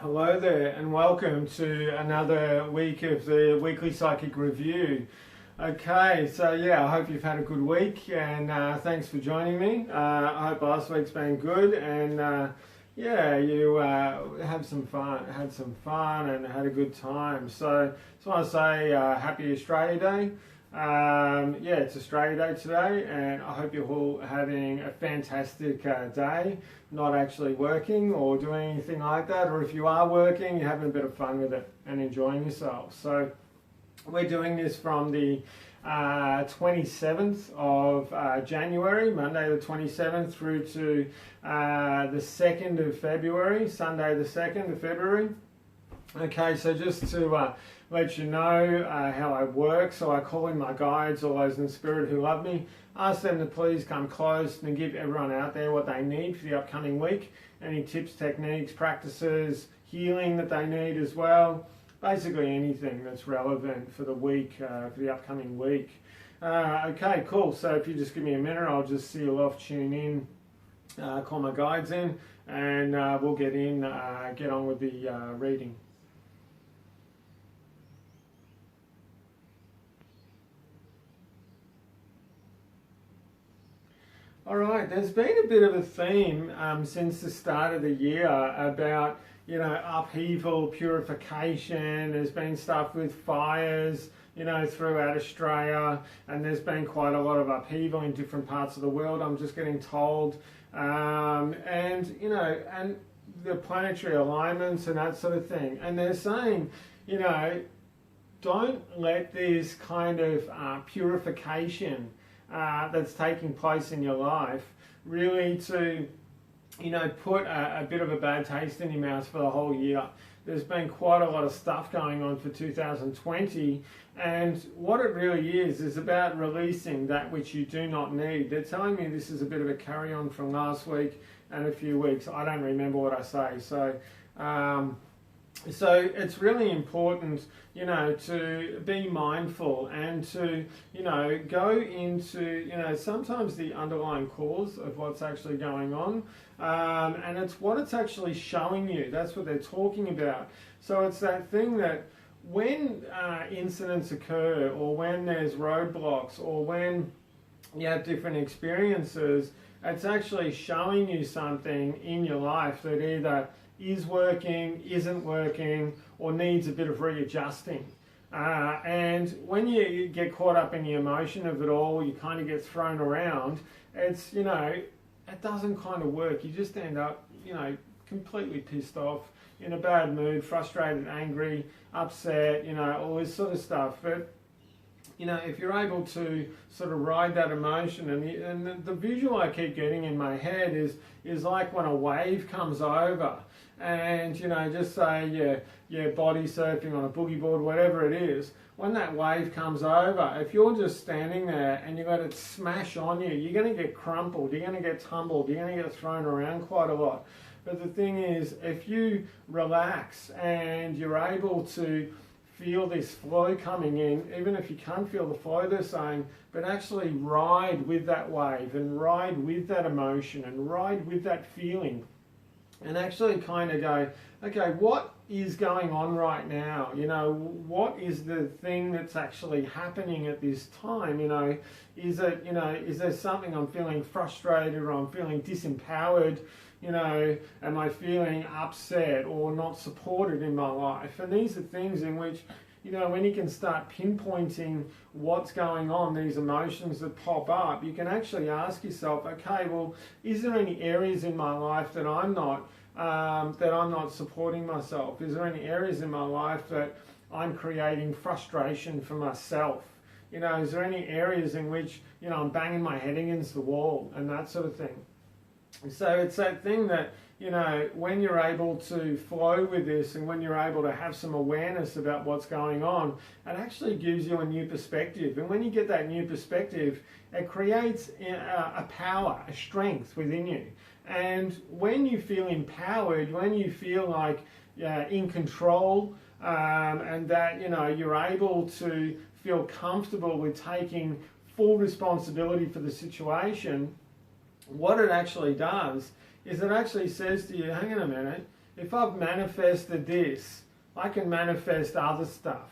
Hello there and welcome to another week of the Weekly Psychic Review. Okay, so yeah, I hope you've had a good week and thanks for joining me. I hope last week's been good and yeah, you had some fun and had a good time. So just want to say happy Australia Day. Yeah, it's Australia Day today and I hope you're all having a fantastic day, not actually working or doing anything like that, or if you are working, you're having a bit of fun with it and enjoying yourself. So we're doing this from the 27th of January, Monday the 27th, through to the 2nd of February, Sunday the 2nd of February. Okay, so just to let you know how I work, so I call in my guides, all those in spirit who love me, ask them to please come close and give everyone out there what they need for the upcoming week, any tips, techniques, practices, healing that they need as well, basically anything that's relevant for the week, for the upcoming week. Okay, cool, so if you just give me a minute, I'll just seal off, tune in, call my guides in, and we'll get on with the reading. All right, there's been a bit of a theme since the start of the year about, upheaval, purification. There's been stuff with fires, throughout Australia, and there's been quite a lot of upheaval in different parts of the world, I'm just getting told. And the planetary alignments and that sort of thing. And they're saying, don't let this kind of purification that's taking place in your life really to put a bit of a bad taste in your mouth for the whole year. There's been quite a lot of stuff going on for 2020, and what it really is about releasing that which you do not need. They're telling me this is a bit of a carry-on from last week and a few weeks. I don't remember what I say, so it's really important, to be mindful and to, go into, sometimes the underlying cause of what's actually going on. And it's what it's actually showing you. That's what they're talking about. So it's that thing that when incidents occur, or when there's roadblocks, or when you have different experiences, it's actually showing you something in your life that either is working, isn't working, or needs a bit of readjusting. And when you get caught up in the emotion of it all, you kind of get thrown around, it's, it doesn't kind of work. You just end up, completely pissed off, in a bad mood, frustrated, angry, upset, all this sort of stuff. But if you're able to sort of ride that emotion, and the visual I keep getting in my head is like when a wave comes over, and just say you're body surfing on a boogie board, whatever it is. When that wave comes over, if you're just standing there and you let it smash on you, you're going to get crumpled, you're going to get tumbled, you're going to get thrown around quite a lot. But the thing is, if you relax and you're able to feel this flow coming in, even if you can't feel the flow, they're saying, but actually ride with that wave and ride with that emotion and ride with that feeling, and actually kind of go, okay, what is going on right now? What is the thing that's actually happening at this time? Is it, is there something I'm feeling frustrated, or I'm feeling disempowered? Am I feeling upset or not supported in my life? And these are things in which, when you can start pinpointing what's going on, these emotions that pop up, you can actually ask yourself, okay, well, is there any areas in my life that I'm not supporting myself? Is there any areas in my life that I'm creating frustration for myself? Is there any areas in which, I'm banging my head against the wall and that sort of thing? So it's that thing that, when you're able to flow with this, and when you're able to have some awareness about what's going on, it actually gives you a new perspective. And when you get that new perspective, it creates a power, a strength within you. And when you feel empowered, when you feel like in control, and that, you're able to feel comfortable with taking full responsibility for the situation, what it actually does is it actually says to you, hang on a minute, if I've manifested this, I can manifest other stuff.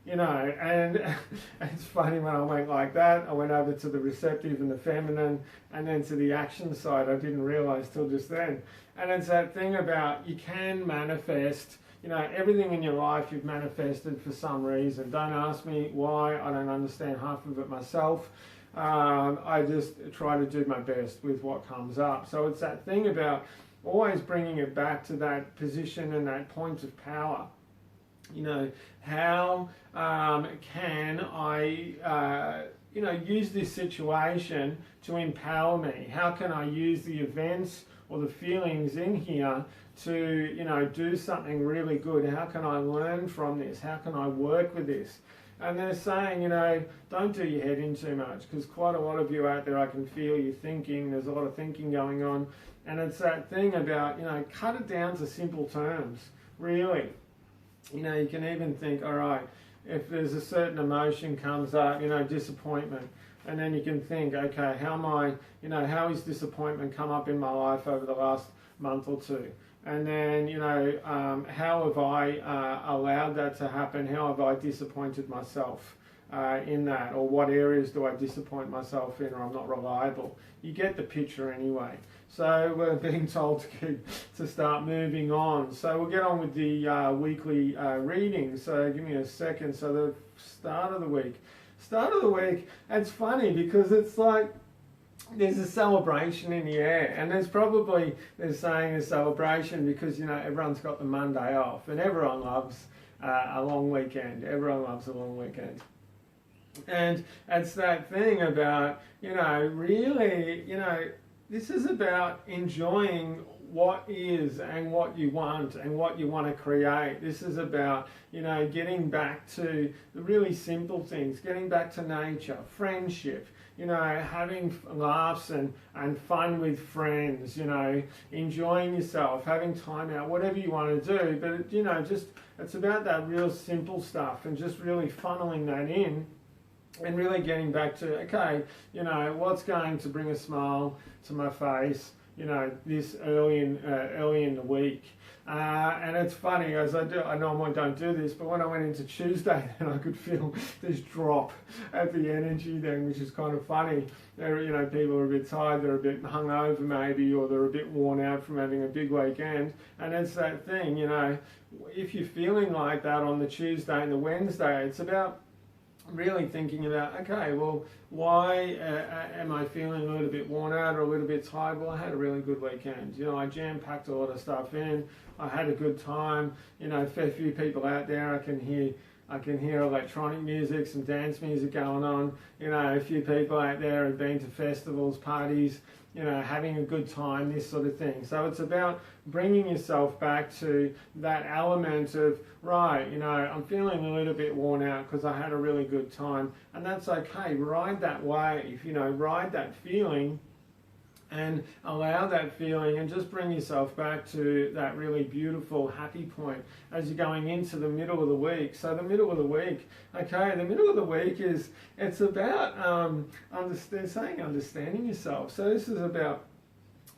You know, and it's funny when I went like that, I went over to the receptive and the feminine and then to the action side. I didn't realize till just then. And it's that thing about you can manifest, you know, everything in your life you've manifested for some reason. Don't ask me why, I don't understand half of it myself. I just try to do my best with what comes up. So it's that thing about always bringing it back to that position and that point of power. You know, how can I, you know, use this situation to empower me? How can I use the events or the feelings in here to, you know, do something really good? How can I learn from this? How can I work with this? And they're saying, you know, don't do your head in too much, because quite a lot of you out there, I can feel you thinking. There's a lot of thinking going on. And it's that thing about, you know, cut it down to simple terms, really. You know, you can even think, all right, if there's a certain emotion comes up, you know, disappointment, and then you can think, okay, how am I, you know, how has disappointment come up in my life over the last month or two? And then, you know, how have I allowed that to happen? How have I disappointed myself in that? Or what areas do I disappoint myself in, or I'm not reliable? You get the picture anyway. So we're being told to start moving on. So we'll get on with the weekly reading. So give me a second. So the start of the week. It's funny because it's like there's a celebration in the air, and they're saying a celebration because, you know, everyone's got the Monday off, and everyone loves a long weekend. Everyone loves a long weekend. And it's that thing about, you know, really, you know, this is about enjoying what is and what you want and what you want to create. This is about, you know, getting back to the really simple things, getting back to nature, friendship, you know, having laughs and fun with friends, you know, enjoying yourself, having time out, whatever you want to do. But, you know, just it's about that real simple stuff and just really funneling that in. And really getting back to, okay, you know, what's going to bring a smile to my face, you know, this early in the week. And it's funny, as I normally don't do this, but when I went into Tuesday, then I could feel this drop at the energy then, which is kind of funny. You know, people are a bit tired, they're a bit hungover maybe, or they're a bit worn out from having a big weekend. And it's that thing, you know, if you're feeling like that on the Tuesday and the Wednesday, it's about really thinking about, okay, well, why am I feeling a little bit worn out or a little bit tired? Well, I had a really good weekend. You know, I jam-packed a lot of stuff in. I had a good time. You know, a fair few people out there. I can hear electronic music, some dance music going on. You know, a few people out there have been to festivals, parties, you know, having a good time, this sort of thing. So it's about bringing yourself back to that element of, right, you know, I'm feeling a little bit worn out because I had a really good time, and that's okay. Ride that wave, you know, ride that feeling and allow that feeling and just bring yourself back to that really beautiful, happy point as you're going into the middle of the week. So the middle of the week, okay, the middle of the week it's about, they're saying understanding yourself. So this is about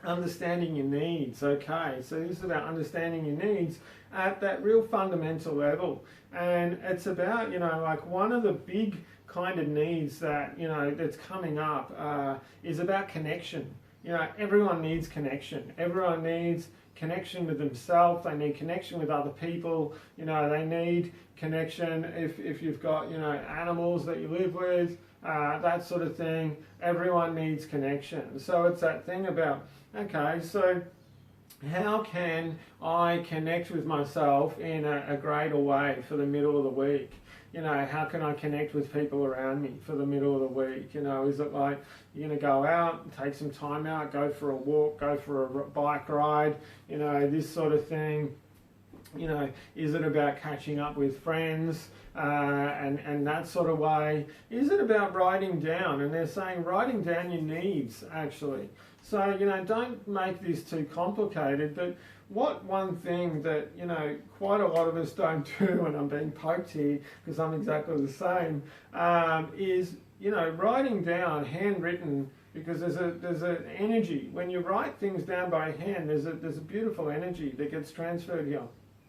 understanding your needs, okay? So this is about understanding your needs at that real fundamental level. And it's about, you know, like one of the big kind of needs that, you know, that's coming up is about connection. You know, everyone needs connection. Everyone needs connection with themselves. They need connection with other people. You know, they need connection if you've got, you know, animals that you live with, that sort of thing. Everyone needs connection. So it's that thing about, okay, so how can I connect with myself in a greater way for the middle of the week? You know, how can I connect with people around me for the middle of the week? You know, is it like you're going to go out, take some time out, go for a walk, go for a bike ride, you know, this sort of thing? You know, is it about catching up with friends and that sort of way? Is it about writing down? And they're saying writing down your needs, actually. So, you know, don't make this too complicated, but what one thing that, you know, quite a lot of us don't do, and I'm being poked here because I'm exactly the same, is, you know, writing down handwritten because there's an energy. When you write things down by hand, there's a beautiful energy that gets transferred here.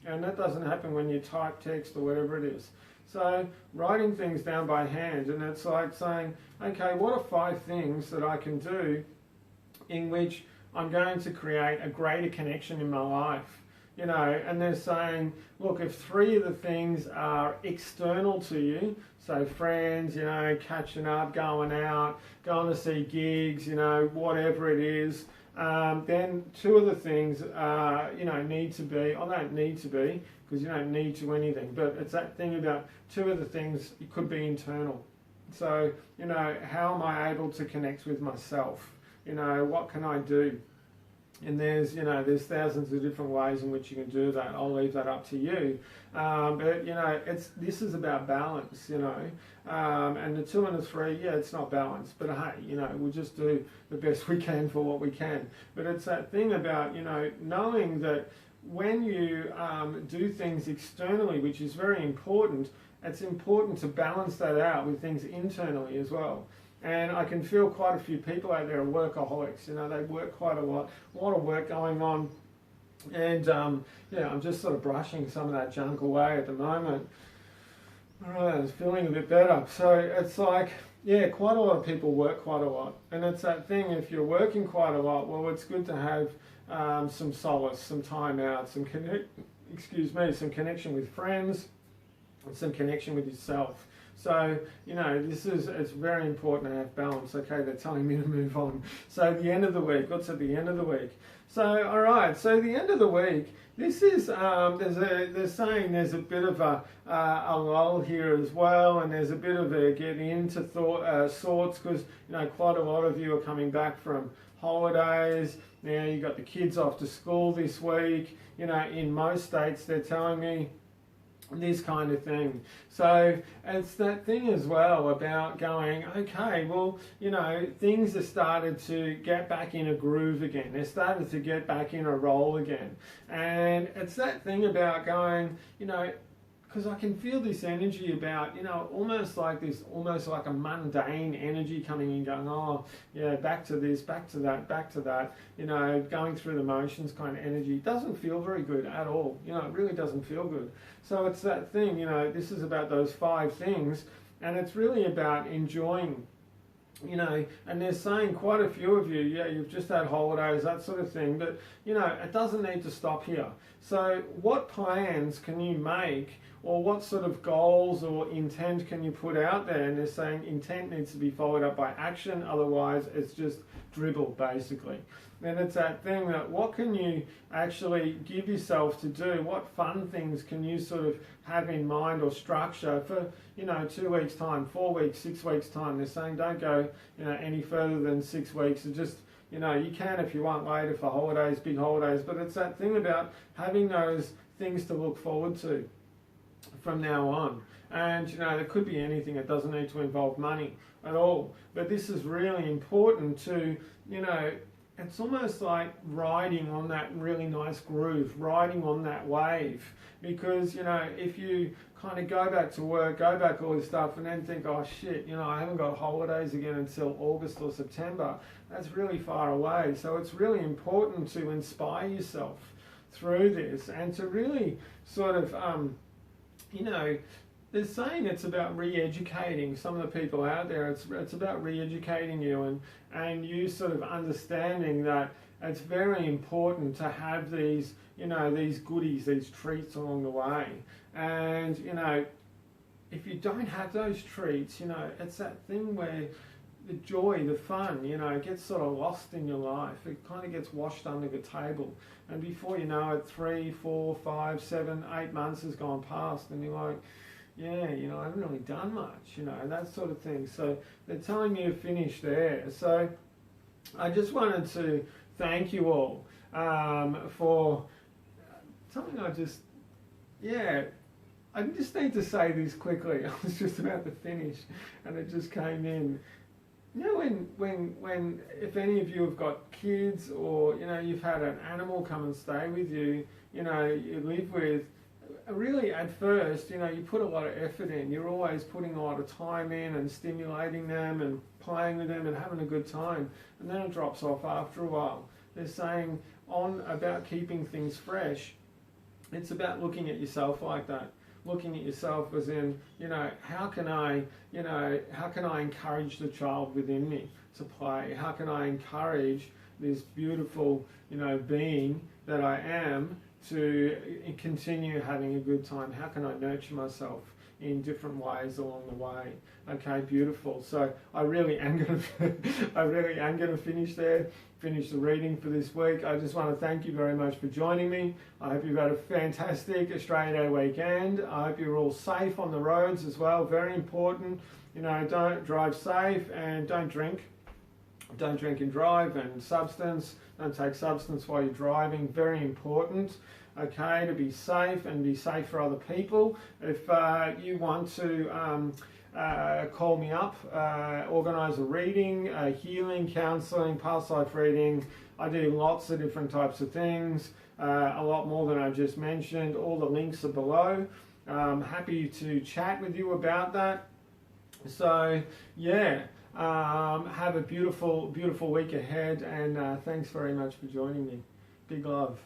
And that doesn't happen when you type text or whatever it is. So writing things down by hand, and it's like saying, okay, what are 5 things that I can do in which I'm going to create a greater connection in my life? You know, and they're saying, look, if 3 of the things are external to you, so friends, you know, catching up, going out, going to see gigs, you know, whatever it is, then 2 of the things, you know, need to be, or don't need to be, because you don't need to anything, but it's that thing about 2 of the things, it could be internal. So, you know, how am I able to connect with myself? You know, what can I do? And there's, you know, there's thousands of different ways in which you can do that. I'll leave that up to you. But, you know, this is about balance, you know. And the 2 and the 3, yeah, it's not balanced. But, hey, you know, we'll just do the best we can for what we can. But it's that thing about, you know, knowing that when you do things externally, which is very important, it's important to balance that out with things internally as well. And I can feel quite a few people out there are workaholics. You know, they work quite a lot of work going on. And, yeah, I'm just sort of brushing some of that junk away at the moment. All right, I was feeling a bit better. So it's like, yeah, quite a lot of people work quite a lot. And it's that thing, if you're working quite a lot, well, it's good to have some solace, some time out, some connection with friends, and some connection with yourself. So, you know, it's very important to have balance. Okay, they're telling me to move on. So the end of the week, what's at the end of the week? So, all right, so the end of the week, this is, they're saying there's a bit of a lull here as well, and there's a bit of a getting into sorts, because, you know, quite a lot of you are coming back from holidays. Now you've got the kids off to school this week. You know, in most states, they're telling me this kind of thing. So it's that thing as well about going, okay, well, you know, things have started to get back in a groove again. They started to get back in a roll again. And it's that thing about going, you know, because I can feel this energy about, you know, almost like a mundane energy coming in, going, oh, yeah, back to this, back to that, you know, going through the motions kind of energy. It doesn't feel very good at all. You know, it really doesn't feel good. So it's that thing, you know, this is about those 5 things, and it's really about enjoying, you know, and they're saying quite a few of you, yeah, you've just had holidays, that sort of thing, but, you know, it doesn't need to stop here. So what plans can you make, or what sort of goals or intent can you put out there? And they're saying intent needs to be followed up by action, otherwise it's just dribble, basically. And it's that thing that what can you actually give yourself to do? What fun things can you sort of have in mind or structure for, you know, 2 weeks' time, 4 weeks, 6 weeks' time? They're saying don't go, you know, any further than 6 weeks. And just, you know, you can if you want later for holidays, big holidays, but it's that thing about having those things to look forward to from now on. And, you know, it could be anything. It doesn't need to involve money at all. But this is really important to, you know, it's almost like riding on that really nice groove, riding on that wave. Because, you know, if you kind of go back to work, go back all this stuff, and then think, oh shit, you know, I haven't got holidays again until August or September, that's really far away. So it's really important to inspire yourself through this and to really sort of, you know, they're saying it's about re-educating some of the people out there. It's about re-educating you and you sort of understanding that it's very important to have these, you know, these goodies, these treats along the way. And, you know, if you don't have those treats, you know, it's that thing where the joy, the fun, you know, gets sort of lost in your life. It kind of gets washed under the table. And before you know it, 3, 4, 5, 7, 8 months has gone past and you're like, yeah, you know, I haven't really done much, you know, and that sort of thing. So they're telling you to finish there. So I just wanted to thank you all for something I just need to say this quickly. I was just about to finish and it just came in. You know, when if any of you have got kids or, you know, you've had an animal come and stay with you, you know, you live with, really at first, you know, you put a lot of effort in. You're always putting a lot of time in and stimulating them and playing with them and having a good time. And then it drops off after a while. They're saying on about keeping things fresh, it's about looking at yourself like that. Looking at yourself as in, you know, how can I encourage the child within me to play? How can I encourage this beautiful, you know, being that I am to continue having a good time? How can I nurture myself in different ways along the way? Okay, beautiful. So I really am going to finish there. Finish the reading for this week. I just want to thank you very much for joining me. I hope you've had a fantastic Australia Day weekend. I hope you're all safe on the roads as well. Very important. You know, don't drive safe and don't drink. Don't drink and drive, and substance. Don't take substance while you're driving. Very important. Okay, to be safe and be safe for other people. If you want to call me up, organise a reading, healing, counselling, past life reading. I do lots of different types of things, a lot more than I just mentioned. All the links are below. Happy to chat with you about that. So yeah, have a beautiful, beautiful week ahead, and thanks very much for joining me. Big love.